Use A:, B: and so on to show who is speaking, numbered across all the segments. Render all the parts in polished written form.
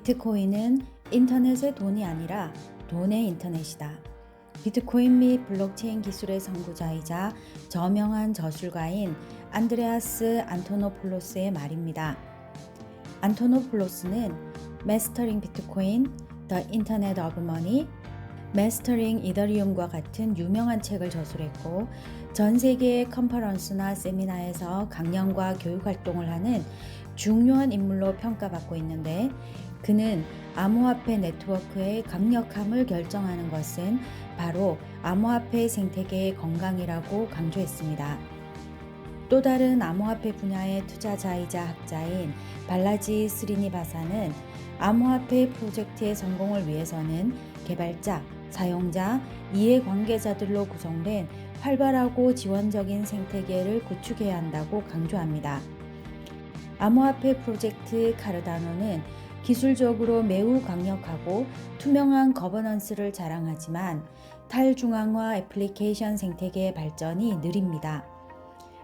A: 비트코인은 인터넷의 돈이 아니라 돈의 인터넷이다. 비트코인 및 블록체인 기술의 선구자이자 저명한 저술가인 안드레아스 안토노폴로스의 말입니다. 안토노폴로스는 Mastering Bitcoin, The Internet of Money, Mastering Ethereum과 같은 유명한 책을 저술했고 전 세계의 컨퍼런스나 세미나에서 강연과 교육 활동을 하는 중요한 인물로 평가받고 있는데 그는 암호화폐 네트워크의 강력함을 결정하는 것은 바로 암호화폐 생태계의 건강이라고 강조했습니다. 또 다른 암호화폐 분야의 투자자이자 학자인 발라지 스리니바사는 암호화폐 프로젝트의 성공을 위해서는 개발자, 사용자, 이해관계자들로 구성된 활발하고 지원적인 생태계를 구축해야 한다고 강조합니다. 암호화폐 프로젝트 카르다노는 기술적으로 매우 강력하고 투명한 거버넌스를 자랑하지만 탈중앙화 애플리케이션 생태계의 발전이 느립니다.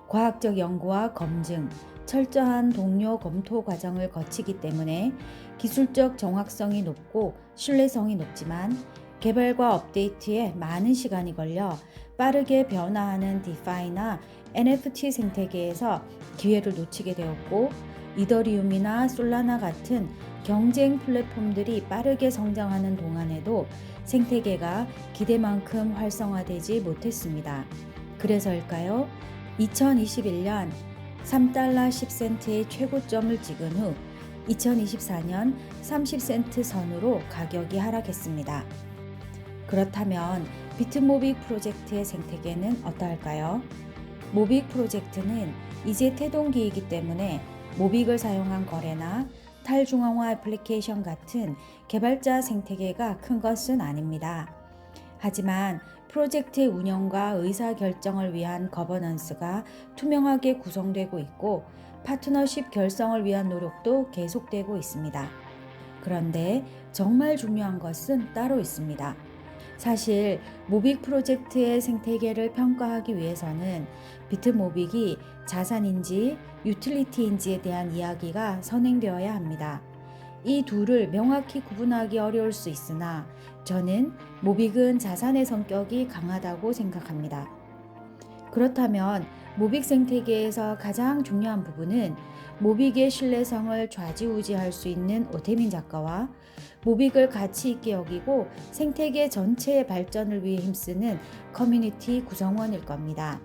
A: 과학적 연구와 검증, 철저한 동료 검토 과정을 거치기 때문에 기술적 정확성이 높고 신뢰성이 높지만 개발과 업데이트에 많은 시간이 걸려 빠르게 변화하는 디파이나 NFT 생태계에서 기회를 놓치게 되었고 이더리움이나 솔라나 같은 경쟁 플랫폼들이 빠르게 성장하는 동안에도 생태계가 기대만큼 활성화되지 못했습니다. 그래서일까요? 2021년 3달러 10센트의 최고점을 찍은 후 2024년 30센트 선으로 가격이 하락했습니다. 그렇다면 비트모빅 프로젝트의 생태계는 어떠할까요? 모빅 프로젝트는 이제 태동기이기 때문에 모빅을 사용한 거래나 탈중앙화 애플리케이션 같은 개발자 생태계가 큰 것은 아닙니다. 하지만 프로젝트의 운영과 의사결정을 위한 거버넌스가 투명하게 구성되고 있고 파트너십 결성을 위한 노력도 계속되고 있습니다. 그런데 정말 중요한 것은 따로 있습니다. 사실 모빅 프로젝트의 생태계를 평가하기 위해서는 비트모빅이 자산인지 유틸리티인지에 대한 이야기가 선행되어야 합니다. 이 둘을 명확히 구분하기 어려울 수 있으나 저는 모빅은 자산의 성격이 강하다고 생각합니다. 그렇다면 모빅 생태계에서 가장 중요한 부분은 모빅의 신뢰성을 좌지우지할 수 있는 오태민 작가와 모빅을 가치 있게 여기고 생태계 전체의 발전을 위해 힘쓰는 커뮤니티 구성원일 겁니다.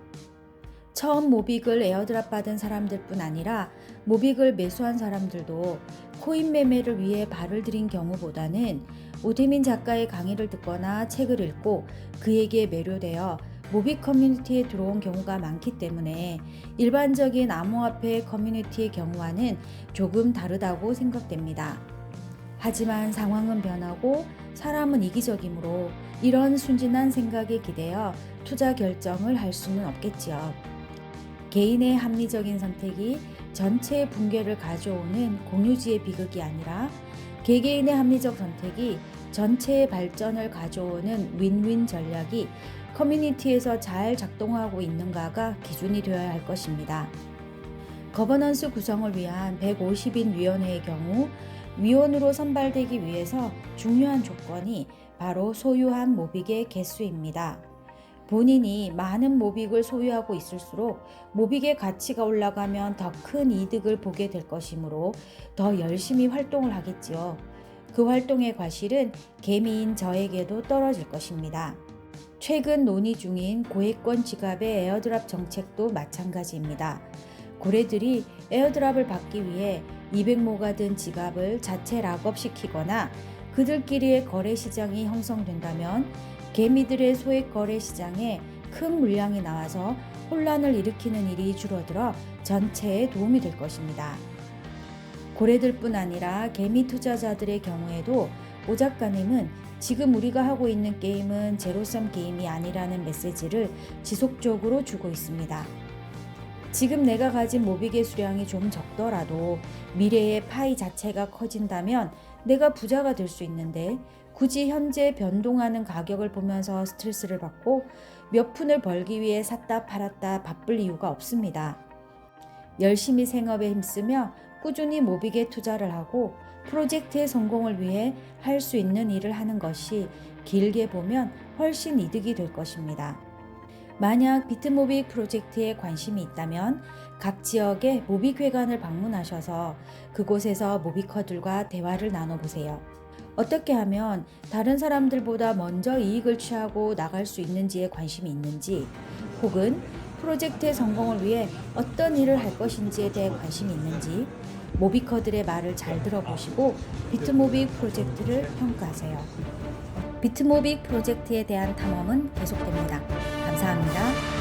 A: 처음 모빅을 에어드랍 받은 사람들뿐 아니라 모빅을 매수한 사람들도 코인 매매를 위해 발을 들인 경우보다는 오태민 작가의 강의를 듣거나 책을 읽고 그에게 매료되어 모빅 커뮤니티에 들어온 경우가 많기 때문에 일반적인 암호화폐 커뮤니티의 경우와는 조금 다르다고 생각됩니다. 하지만 상황은 변하고 사람은 이기적이므로 이런 순진한 생각에 기대어 투자 결정을 할 수는 없겠지요. 개인의 합리적인 선택이 전체의 붕괴를 가져오는 공유지의 비극이 아니라 개개인의 합리적 선택이 전체의 발전을 가져오는 윈윈 전략이 커뮤니티에서 잘 작동하고 있는가가 기준이 되어야 할 것입니다. 거버넌스 구성을 위한 150인 위원회의 경우 위원으로 선발되기 위해서 중요한 조건이 바로 소유한 모빅의 개수입니다. 본인이 많은 모빅을 소유하고 있을수록 모빅의 가치가 올라가면 더 큰 이득을 보게 될 것이므로 더 열심히 활동을 하겠지요. 그 활동의 과실은 개미인 저에게도 떨어질 것입니다. 최근 논의 중인 고액권 지갑의 에어드랍 정책도 마찬가지입니다. 고래들이 에어드랍을 받기 위해 200모가 든 지갑을 자체 락업시키거나 그들끼리의 거래 시장이 형성된다면 개미들의 소액 거래 시장에 큰 물량이 나와서 혼란을 일으키는 일이 줄어들어 전체에 도움이 될 것입니다. 고래들뿐 아니라 개미 투자자들의 경우에도 오 작가님은 지금 우리가 하고 있는 게임은 제로섬 게임이 아니라는 메시지를 지속적으로 주고 있습니다. 지금 내가 가진 모빅의 수량이 좀 적더라도 미래의 파이 자체가 커진다면 내가 부자가 될 수 있는데 굳이 현재 변동하는 가격을 보면서 스트레스를 받고 몇 푼을 벌기 위해 샀다 팔았다 바쁠 이유가 없습니다. 열심히 생업에 힘쓰며 꾸준히 모빅에 투자를 하고 프로젝트의 성공을 위해 할 수 있는 일을 하는 것이 길게 보면 훨씬 이득이 될 것입니다. 만약 비트모빅 프로젝트에 관심이 있다면 각 지역의 모빅회관을 방문하셔서 그곳에서 모비커들과 대화를 나눠보세요. 어떻게 하면 다른 사람들보다 먼저 이익을 취하고 나갈 수 있는지에 관심이 있는지, 혹은 프로젝트의 성공을 위해 어떤 일을 할 것인지에 대해 관심이 있는지 모비커들의 말을 잘 들어보시고 비트모빅 프로젝트를 평가하세요. 비트모빅 프로젝트에 대한 탐험은 계속됩니다. 감사합니다.